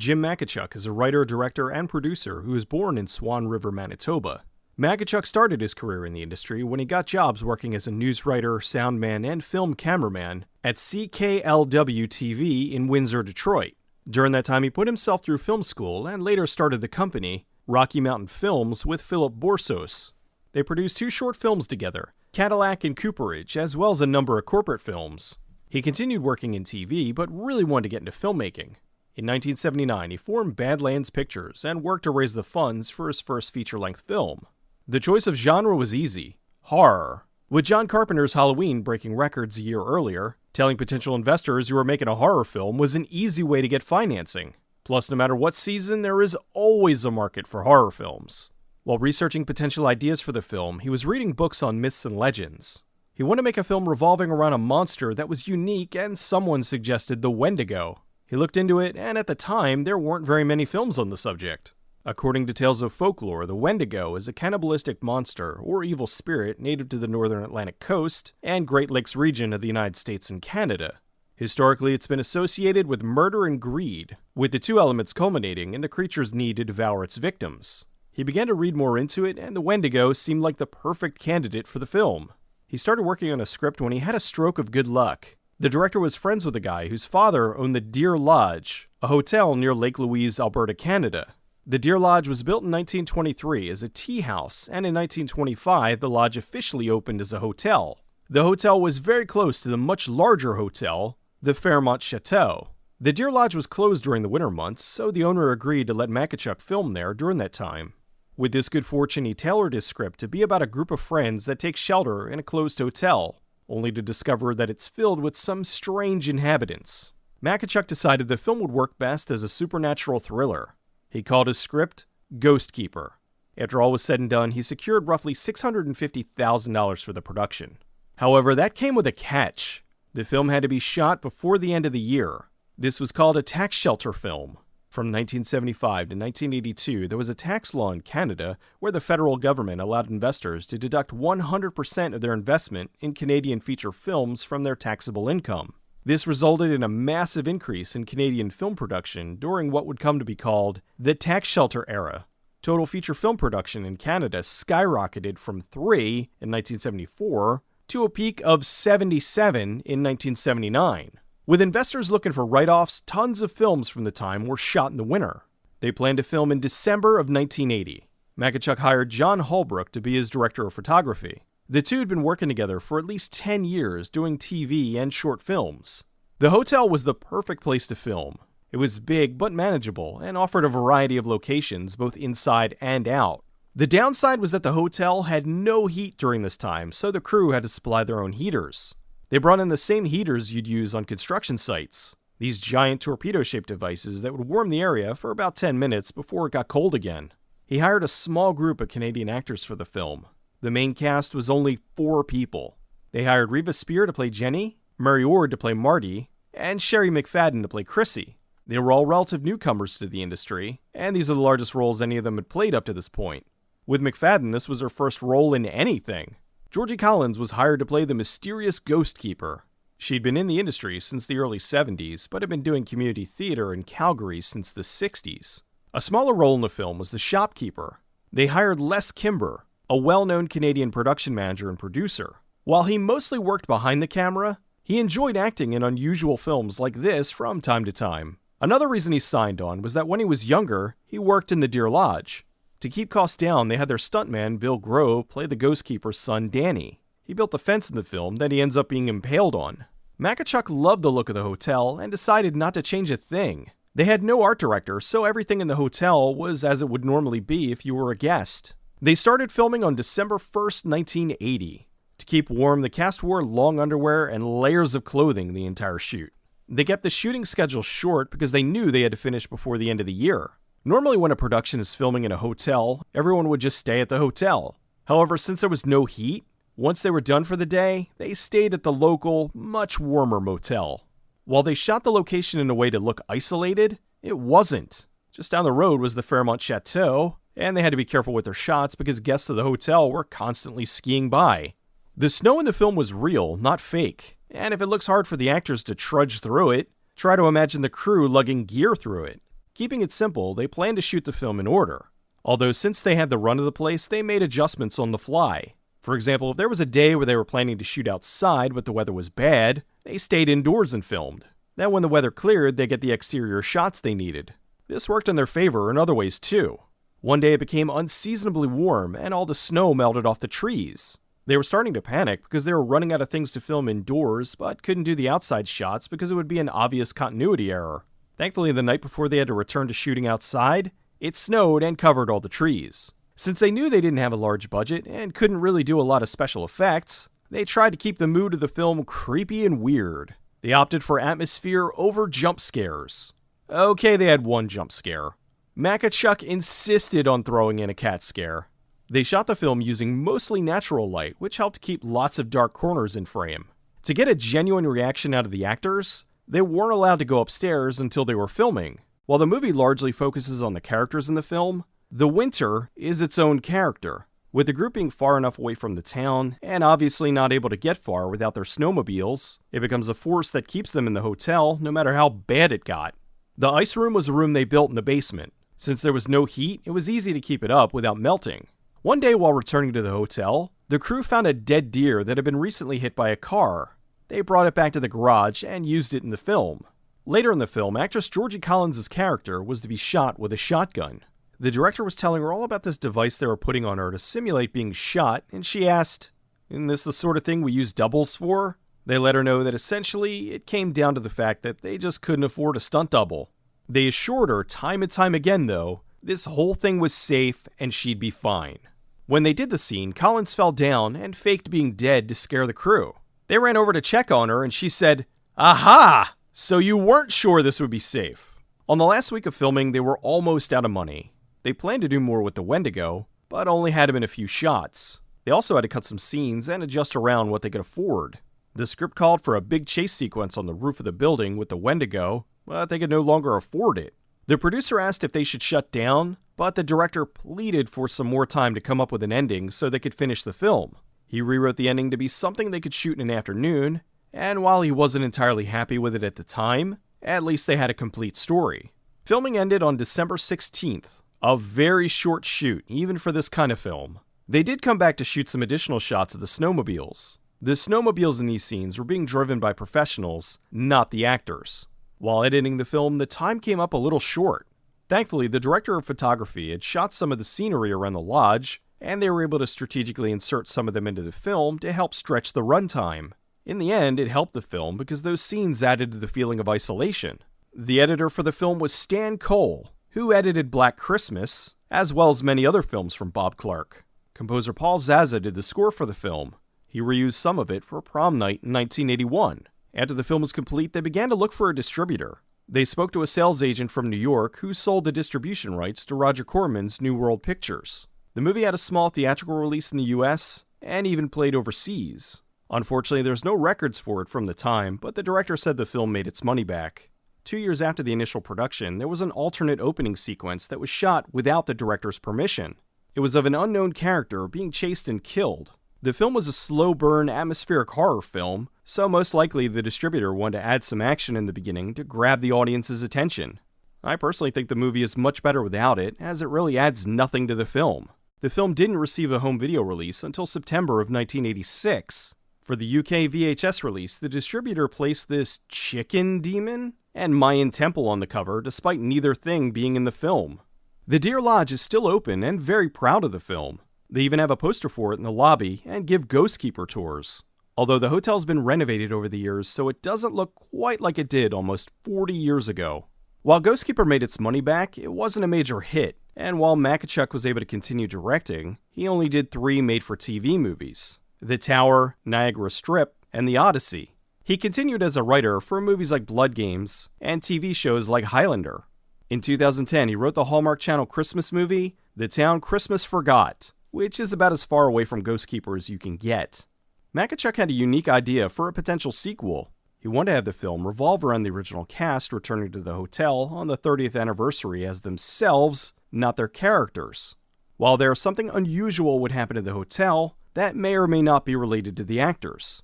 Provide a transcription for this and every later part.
Jim Makichuck is a writer, director, and producer who was born in Swan River, Manitoba. Makichuck started his career in the industry when he got jobs working as a newswriter, soundman, and film cameraman at CKLW-TV in Windsor, Detroit. During that time, he put himself through film school and later started the company, Rocky Mountain Films, with Philip Borsos. They produced 2 short films together, Cadillac and Cooperage, as well as a number of corporate films. He continued working in TV, but really wanted to get into filmmaking. In 1979, he formed Badlands Pictures and worked to raise the funds for his first feature-length film. The choice of genre was easy: horror. With John Carpenter's Halloween breaking records a year earlier, telling potential investors who were making a horror film was an easy way to get financing. Plus, no matter what season, there is always a market for horror films. While researching potential ideas for the film, he was reading books on myths and legends. He wanted to make a film revolving around a monster that was unique, and someone suggested the Wendigo. He looked into it, and at the time, there weren't very many films on the subject. According to tales of folklore, the Wendigo is a cannibalistic monster or evil spirit native to the northern Atlantic coast and Great Lakes region of the United States and Canada. Historically, it's been associated with murder and greed, with the 2 elements culminating in the creature's need to devour its victims. He began to read more into it, and the Wendigo seemed like the perfect candidate for the film. He started working on a script when he had a stroke of good luck. The director was friends with a guy whose father owned the Deer Lodge, a hotel near Lake Louise, Alberta, Canada. The Deer Lodge was built in 1923 as a tea house, and in 1925 the lodge officially opened as a hotel. The hotel was very close to the much larger hotel, the Fairmont Chateau. The Deer Lodge was closed during the winter months, so the owner agreed to let Makichuck film there during that time. With this good fortune, he tailored his script to be about a group of friends that take shelter in a closed hotel, only to discover that it's filled with some strange inhabitants. Makichuck decided the film would work best as a supernatural thriller. He called his script Ghostkeeper. After all was said and done, he secured roughly $650,000 for the production. However, that came with a catch. The film had to be shot before the end of the year. This was called a tax shelter film. From 1975 to 1982, there was a tax law in Canada where the federal government allowed investors to deduct 100% of their investment in Canadian feature films from their taxable income. This resulted in a massive increase in Canadian film production during what would come to be called the tax shelter era. Total feature film production in Canada skyrocketed from 3 in 1974 to a peak of 77 in 1979. With investors looking for write-offs, tons of films from the time were shot in the winter. They planned to film in December of 1980. Makichuck hired John Holbrook to be his director of photography. The 2 had been working together for at least 10 years doing TV and short films. The hotel was the perfect place to film. It was big but manageable and offered a variety of locations both inside and out. The downside was that the hotel had no heat during this time, so the crew had to supply their own heaters. They brought in the same heaters you'd use on construction sites, these giant torpedo-shaped devices that would warm the area for about 10 minutes before it got cold again. He hired a small group of Canadian actors for the film. The main cast was only 4 people. They hired Reva Spear to play Jenny, Murray Ord to play Marty, and Sherry McFadden to play Chrissy. They were all relative newcomers to the industry, and these are the largest roles any of them had played up to this point. With McFadden, this was her first role in anything. Georgie Collins was hired to play the mysterious Ghostkeeper. She'd been in the industry since the early 70s, but had been doing community theater in Calgary since the 60s. A smaller role in the film was the shopkeeper. They hired Les Kimber, a well-known Canadian production manager and producer. While he mostly worked behind the camera, he enjoyed acting in unusual films like this from time to time. Another reason he signed on was that when he was younger, he worked in the Deer Lodge. To keep costs down, they had their stuntman, Bill Grove, play the Ghostkeeper's son, Danny. He built the fence in the film that he ends up being impaled on. Makichuck loved the look of the hotel and decided not to change a thing. They had no art director, so everything in the hotel was as it would normally be if you were a guest. They started filming on December 1st, 1980. To keep warm, the cast wore long underwear and layers of clothing the entire shoot. They kept the shooting schedule short because they knew they had to finish before the end of the year. Normally when a production is filming in a hotel, everyone would just stay at the hotel. However, since there was no heat, once they were done for the day, they stayed at the local, much warmer motel. While they shot the location in a way to look isolated, it wasn't. Just down the road was the Fairmont Chateau, and they had to be careful with their shots because guests of the hotel were constantly skiing by. The snow in the film was real, not fake, and if it looks hard for the actors to trudge through it, try to imagine the crew lugging gear through it. Keeping it simple, they planned to shoot the film in order. Although since they had the run of the place, they made adjustments on the fly. For example, if there was a day where they were planning to shoot outside but the weather was bad, they stayed indoors and filmed. Then when the weather cleared, they get the exterior shots they needed. This worked in their favor in other ways too. One day it became unseasonably warm and all the snow melted off the trees. They were starting to panic because they were running out of things to film indoors but couldn't do the outside shots because it would be an obvious continuity error. Thankfully, the night before they had to return to shooting outside, it snowed and covered all the trees. Since they knew they didn't have a large budget and couldn't really do a lot of special effects, they tried to keep the mood of the film creepy and weird. They opted for atmosphere over jump scares. Okay, they had one jump scare. Makichuck insisted on throwing in a cat scare. They shot the film using mostly natural light, which helped keep lots of dark corners in frame. To get a genuine reaction out of the actors, they weren't allowed to go upstairs until they were filming. While the movie largely focuses on the characters in the film, the winter is its own character, with the group being far enough away from the town and obviously not able to get far without their snowmobiles. It becomes a force that keeps them in the hotel no matter how bad it got. The ice room was a room they built in the basement. Since there was no heat, it was easy to keep it up without melting. One day while returning to the hotel, the crew found a dead deer that had been recently hit by a car. They brought it back to the garage and used it in the film. Later in the film, actress Georgie Collins' character was to be shot with a shotgun. The director was telling her all about this device they were putting on her to simulate being shot, and she asked, "Isn't this the sort of thing we use doubles for?" They let her know that essentially it came down to the fact that they just couldn't afford a stunt double. They assured her time and time again, though, this whole thing was safe and she'd be fine. When they did the scene, Collins fell down and faked being dead to scare the crew. They ran over to check on her and she said, "Aha! So you weren't sure this would be safe." On the last week of filming, they were almost out of money. They planned to do more with the Wendigo, but only had him in a few shots. They also had to cut some scenes and adjust around what they could afford. The script called for a big chase sequence on the roof of the building with the Wendigo, but they could no longer afford it. The producer asked if they should shut down, but the director pleaded for some more time to come up with an ending so they could finish the film. He rewrote the ending to be something they could shoot in an afternoon, and while he wasn't entirely happy with it at the time, at least they had a complete story. Filming ended on December 16th. A very short shoot, even for this kind of film. They did come back to shoot some additional shots of the snowmobiles. The snowmobiles in these scenes were being driven by professionals, not the actors. While editing the film, the time came up a little short. Thankfully, the director of photography had shot some of the scenery around the lodge, and they were able to strategically insert some of them into the film to help stretch the runtime. In the end, it helped the film because those scenes added to the feeling of isolation. The editor for the film was Stan Cole, who edited Black Christmas, as well as many other films from Bob Clark. Composer Paul Zaza did the score for the film. He reused some of it for Prom Night in 1981. After the film was complete, they began to look for a distributor. They spoke to a sales agent from New York who sold the distribution rights to Roger Corman's New World Pictures. The movie had a small theatrical release in the US, and even played overseas. Unfortunately, there's no records for it from the time, but the director said the film made its money back. 2 years after the initial production, there was an alternate opening sequence that was shot without the director's permission. It was of an unknown character being chased and killed. The film was a slow-burn, atmospheric horror film, so most likely the distributor wanted to add some action in the beginning to grab the audience's attention. I personally think the movie is much better without it, as it really adds nothing to the film. The film didn't receive a home video release until September of 1986. For the UK VHS release, the distributor placed this chicken demon and Mayan temple on the cover, despite neither thing being in the film. The Deer Lodge is still open and very proud of the film. They even have a poster for it in the lobby and give Ghostkeeper tours. Although the hotel's been renovated over the years, so it doesn't look quite like it did almost 40 years ago. While Ghostkeeper made its money back, it wasn't a major hit, and while Makichuck was able to continue directing, he only did 3 made-for-TV movies: The Tower, Niagara Strip, and The Odyssey. He continued as a writer for movies like Blood Games and TV shows like Highlander. In 2010, he wrote the Hallmark Channel Christmas movie, The Town Christmas Forgot, which is about as far away from Ghostkeeper as you can get. Makichuck had a unique idea for a potential sequel. He wanted to have the film revolve around the original cast returning to the hotel on the 30th anniversary as themselves, not their characters. While there something unusual would happen to the hotel, that may or may not be related to the actors.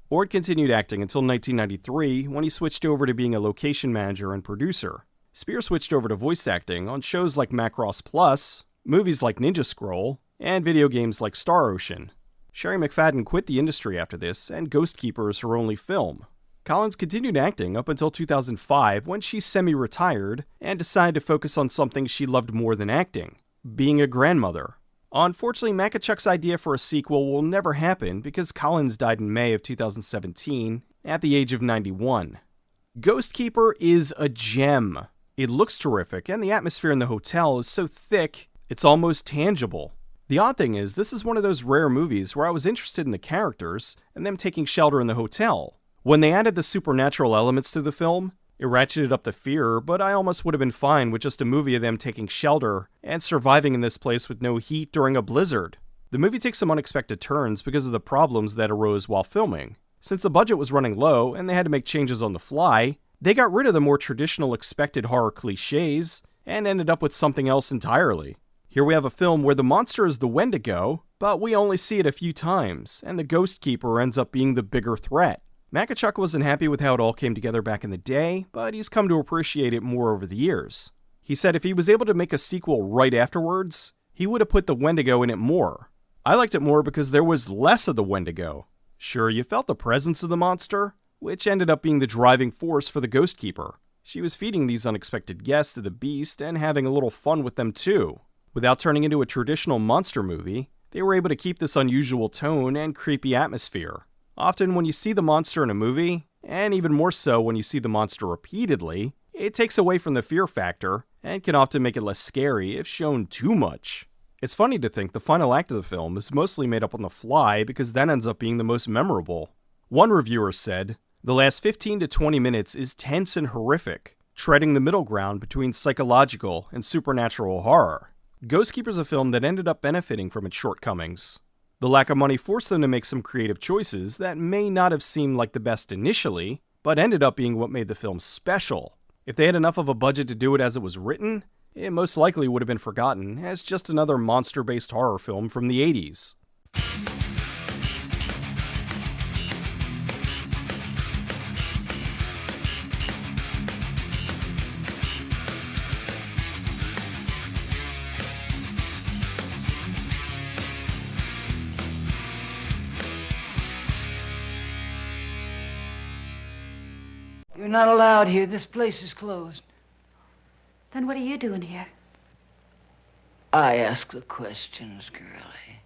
Ord continued acting until 1993, when he switched over to being a location manager and producer. Spear switched over to voice acting on shows like Macross Plus, movies like Ninja Scroll, and video games like Star Ocean. Sherry McFadden quit the industry after this, and Ghostkeeper is her only film. Collins continued acting up until 2005 when she semi-retired and decided to focus on something she loved more than acting, being a grandmother. Unfortunately, Makichuck's idea for a sequel will never happen because Collins died in May of 2017 at the age of 91. Ghostkeeper is a gem. It looks terrific, and the atmosphere in the hotel is so thick, it's almost tangible. The odd thing is, this is one of those rare movies where I was interested in the characters and them taking shelter in the hotel. When they added the supernatural elements to the film, it ratcheted up the fear, but I almost would have been fine with just a movie of them taking shelter and surviving in this place with no heat during a blizzard. The movie takes some unexpected turns because of the problems that arose while filming. Since the budget was running low and they had to make changes on the fly, they got rid of the more traditional expected horror cliches and ended up with something else entirely. Here we have a film where the monster is the Wendigo, but we only see it a few times, and the Ghostkeeper ends up being the bigger threat. Makichuck wasn't happy with how it all came together back in the day, but he's come to appreciate it more over the years. He said if he was able to make a sequel right afterwards, he would have put the Wendigo in it more. I liked it more because there was less of the Wendigo. Sure, you felt the presence of the monster, which ended up being the driving force for the Ghostkeeper. She was feeding these unexpected guests to the beast and having a little fun with them too. Without turning into a traditional monster movie, they were able to keep this unusual tone and creepy atmosphere. Often when you see the monster in a movie, and even more so when you see the monster repeatedly, it takes away from the fear factor and can often make it less scary if shown too much. It's funny to think the final act of the film is mostly made up on the fly because that ends up being the most memorable. One reviewer said, "The last 15 to 20 minutes is tense and horrific, treading the middle ground between psychological and supernatural horror." Ghostkeeper's a film that ended up benefiting from its shortcomings. The lack of money forced them to make some creative choices that may not have seemed like the best initially, but ended up being what made the film special. If they had enough of a budget to do it as it was written, it most likely would have been forgotten as just another monster-based horror film from the 80s. You're not allowed here. This place is closed. Then what are you doing here? I ask the questions, girlie.